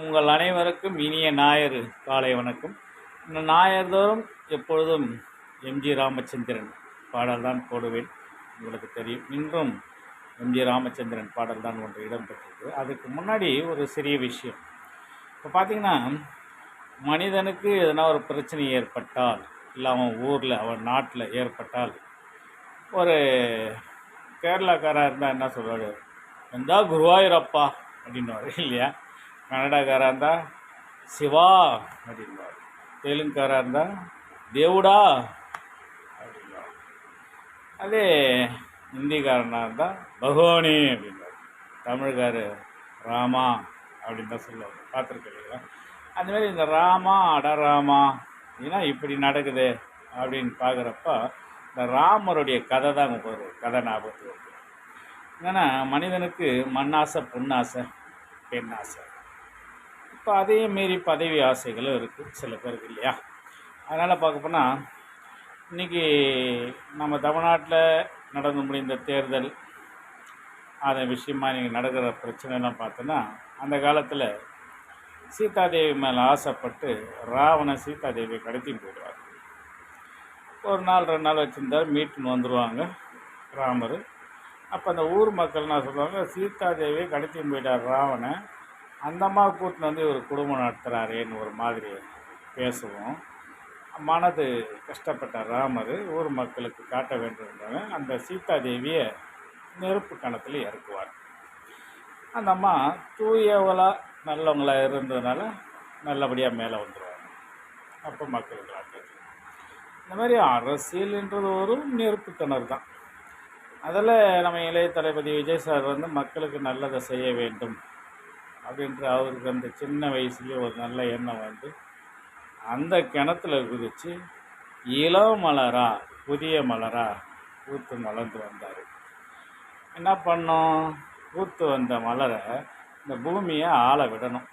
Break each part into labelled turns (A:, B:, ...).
A: உங்கள் அனைவருக்கும் இனிய ஞாயிறு காலை வணக்கம். இந்த ஞாயிறுதோறும் எப்பொழுதும் எம்ஜி ராமச்சந்திரன் பாடல் தான் போடுவேன். உங்களுக்கு தெரியும், இன்றும் எம்ஜி ராமச்சந்திரன் பாடல் தான் ஒன்று இடம்பெற்றிருக்கு. அதுக்கு முன்னாடி ஒரு சிறிய விஷயம். இப்போ பார்த்திங்கன்னா, மனிதனுக்கு எதனா ஒரு பிரச்சனை ஏற்பட்டால், இல்லை அவன் ஊரில் அவன் நாட்டில் ஏற்பட்டால், ஒரு கேரளாக்காராக இருந்தால் என்ன சொல்வார், எந்தா குருவாயூரப்பா அப்படின்வார் இல்லையா. கன்னடக்காராக இருந்தால் சிவா அப்படின்வார், தெலுங்குக்காராக இருந்தால் தேவுடா அப்படின்வார், அதே ஹிந்திக்காரனாக இருந்தால் பகவானி அப்படின்வார், தமிழ்காரு ராமா அப்படின்னு தான் சொல்லுவாங்க. பார்த்துருக்கேன் இல்லைங்களா. அதுமாரி இந்த ராமா அடராமா ஏன்னா இப்படி நடக்குது அப்படின்னு பார்க்குறப்ப இந்த ராமருடைய கதை தான் ஒரு கதை ஞாபகத்துக்கு வருது. ஏன்னா மனிதனுக்கு மண்ணாசை, பொன்னாசை, பெண்ணாசை, இப்போ அதே மாரி பதவி ஆசைகளும் இருக்குது சில பேருக்கு இல்லையா. அதனால் பார்க்க போனால் இன்றைக்கி நம்ம தமிழ்நாட்டில் நடந்து முடிந்த தேர்தல் அதை விஷயமாக நீங்கள் நடக்கிற பிரச்சனைலாம் பார்த்தோன்னா, அந்த காலத்தில் சீதாதேவி மேலே ஆசைப்பட்டு ராவணன் சீதாதேவியை கடத்தின்னு போயிடுவார். ஒரு நாள் 2 நாள் வச்சுருந்தார், மீட்டுன்னு வந்துடுவாங்க ராமர். அப்போ அந்த ஊர் மக்கள் என்ன சொல்லுவாங்க, சீதாதேவியை கடத்தின்னு போயிட்டார் ராவணன், அந்த அம்மா கூட்டின்னு வந்து ஒரு குடும்பம் நடத்துகிறாரேன்னு ஒரு மாதிரி பேசுவோம். மனது கஷ்டப்பட்ட ராமர் ஊர் மக்களுக்கு காட்ட வேண்டியிருந்தாங்க, அந்த சீதாதேவியை நெருப்பு கணத்தில் இறக்குவார். அந்த அம்மா தூயவளாக நல்லவங்களாக இருந்ததுனால நல்லபடியாக மேலே வந்துடுவாங்க. அப்போ மக்களுக்கு தெரியும். இந்த மாதிரி அரசியல்ன்றது ஒரு நெருப்பு கிணறு தான். அதில் நம்ம இளைய தளபதி விஜய் சார் வந்து மக்களுக்கு நல்லதை செய்ய வேண்டும் அப்படின்ற அவருக்கு அந்த சின்ன வயசுலேயே ஒரு நல்ல எண்ணம் வந்து அந்த கிணத்துல குதித்து இளம் மலரா புதிய மலரா பூத்து மலர்ந்து வந்தார். என்ன பண்ணோம், பூத்து வந்த மலரை இந்த பூமியை ஆள விடணும்.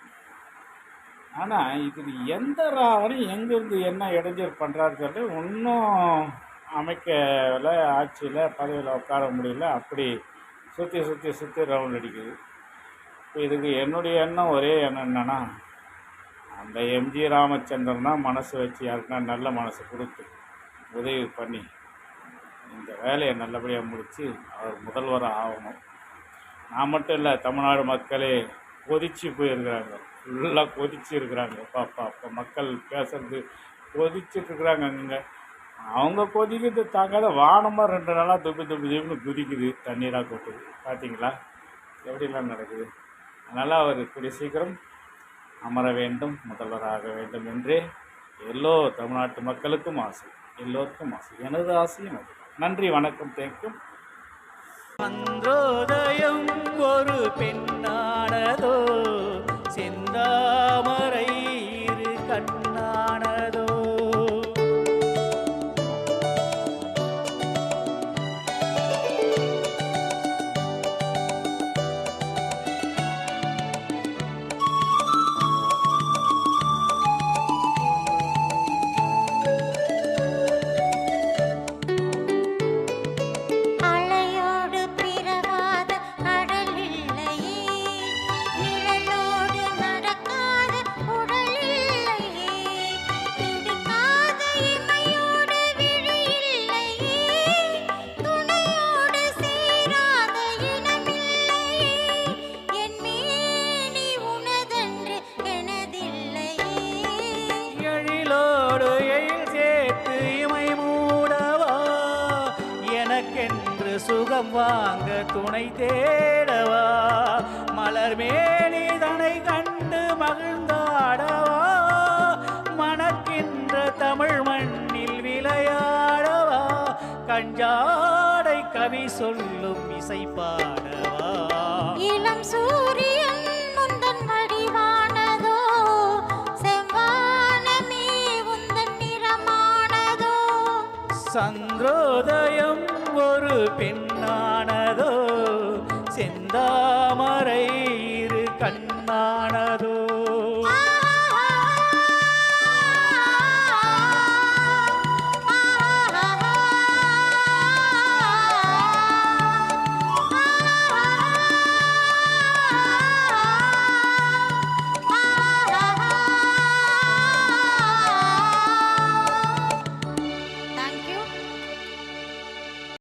A: ஆனால் இது எந்த ராவணம் எங்கேருந்து என்ன இடைஞ்சல் பண்ணுறாரு சொல்லி இன்னும் அமைக்கல, ஆட்சியில் பதவியில் உட்கார முடியல, அப்படி சுற்றி சுற்றி சுற்றி ரவுண்ட் அடிக்குது. இப்போ இதுக்கு என்னுடைய எண்ணம் ஒரே எண்ணம் என்னென்னா, அந்த எம்ஜி ராமச்சந்திரன் தான் மனசு வச்சு யாருக்குன்னா நல்ல மனசு கொடுத்து உதவி பண்ணி இந்த வேலையை நல்லபடியாக முடித்து அவர் முதல்வராக ஆகணும். நான் மட்டும் இல்லை, தமிழ்நாடு மக்களே கொதிச்சு போயிருக்கிறாங்க, ஃபுல்லாக கொதிச்சு இருக்கிறாங்க. அப்போ மக்கள் பேசுறது கொதிச்சுட்ருக்குறாங்க. அங்கே அவங்க கொதிக்கிறது தாங்காத வானமாக 2 நாளாக துப்புன்னு குதிக்குது, தண்ணீராக கொட்டுது. பார்த்தீங்களா எப்படிலாம் நடக்குது. அதனால் அவர் கூடிய சீக்கிரம் அமர வேண்டும், முதல்வராக வேண்டும் என்றே தமிழ்நாட்டு மக்களுக்கும் ஆசை, எல்லோருக்கும் ஆசை, எனது ஆசையும் அது. நன்றி, வணக்கம், தேங்க்யூ.
B: மன்றோதயம் ஒரு பெண்ணானதோ, செந்தாமரை இரு கண்ணானதோ. எனக்கென்று சுகம் வாங்க துணை தேடவா, மலர் மேனி தனை கண்டு மகிழ்ந்தாடவா, மணக்கின்ற தமிழ் மண்ணில் விளையாடவா, கஞ்சாடை கவி சொல்லும் இசை பாடவா.
C: இளம் சூரியன் முந்தன் வடிவானதோ, செவ்வானமே உந்தன் நிறமானதோ,
B: சந்திரோதயம் ஒரு பெண்ணானதோ, செந்தாமரை